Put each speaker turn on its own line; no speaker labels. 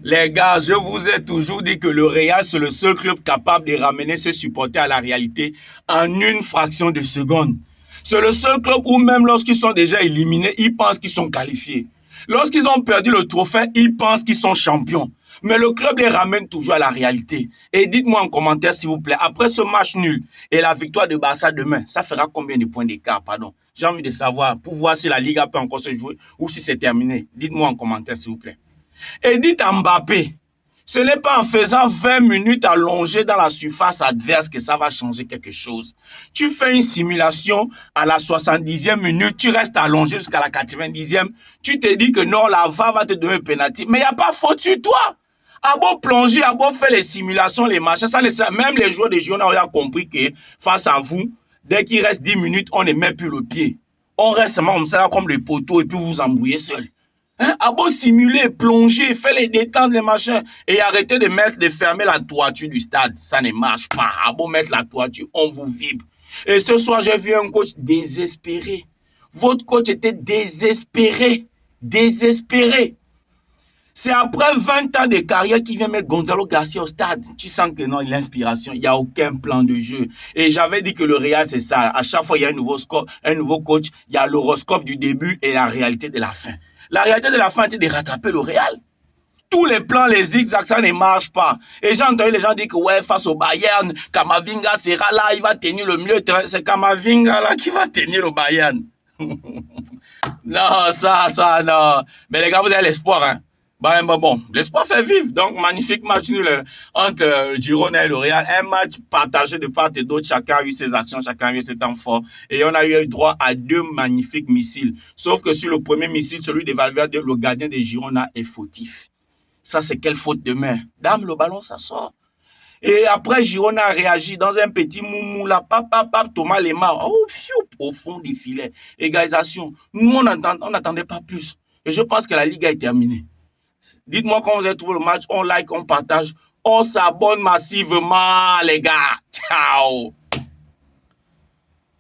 Les gars, je vous ai toujours dit que le Real, c'est le seul club capable de ramener ses supporters à la réalité en une fraction de seconde. C'est le seul club où même lorsqu'ils sont déjà éliminés, ils pensent qu'ils sont qualifiés. Lorsqu'ils ont perdu le trophée, ils pensent qu'ils sont champions. Mais le club les ramène toujours à la réalité. Et dites-moi en commentaire, s'il vous plaît, après ce match nul et la victoire de Barça demain, ça fera combien de points d'écart, pardon? J'ai envie de savoir pour voir si la Liga peut encore se jouer ou si c'est terminé. Dites-moi en commentaire, s'il vous plaît. Et dites à Mbappé, ce n'est pas en faisant 20 minutes allongées dans la surface adverse que ça va changer quelque chose. Tu fais une simulation à la 70e minute, tu restes allongé jusqu'à la 90e, tu te dis que non, la VAR va te donner un penalty, mais il n'y a pas faute sur toi. À beau plonger, à beau faire les simulations, les machins, même les joueurs de Girona ont compris que face à vous, dès qu'il reste 10 minutes, on ne met plus le pied. On reste seulement comme ça, comme les poteaux, et puis vous embrouillez seul. Hein? À beau simuler, plonger, faire les détentes, les machins, et arrêter de fermer la toiture du stade. Ça ne marche pas. À beau mettre la toiture, on vous vibre. Et ce soir, j'ai vu un coach désespéré. Votre coach était désespéré. Désespéré. C'est après 20 ans de carrière qu'il vient mettre Gonzalo Garcia au stade. Tu sens que non, l'inspiration, il n'y a aucun plan de jeu. Et j'avais dit que le Real, c'est ça. À chaque fois, il y a un nouveau score, un nouveau coach. Il y a l'horoscope du début et la réalité de la fin. La réalité de la fin, c'est de rattraper le Real. Tous les plans, les zigzags, ça ne marche pas. Et j'ai entendu les gens dire que ouais, face au Bayern, Kamavinga sera là, il va tenir le milieu de terrain. C'est Kamavinga là qui va tenir le Bayern. Non, non. Mais les gars, vous avez l'espoir, hein. Bon, l'espoir fait vivre. Donc, magnifique match nul entre Girona et le Real. Un match partagé de part et d'autre. Chacun a eu ses actions, chacun a eu ses temps forts. Et on a eu droit à deux magnifiques missiles. Sauf que sur le premier missile, celui de Valverde, le gardien de Girona est fautif. Ça, c'est quelle faute de main? Dame, le ballon, ça sort. Et après, Girona a réagi dans un petit moumou là, Thomas Lemar, au fond du filet. Égalisation. Nous, on n'attendait pas plus. Et je pense que la Ligue est terminée. Dites-moi quand vous avez trouvé le match, on like, on partage, on s'abonne massivement, les gars. Ciao.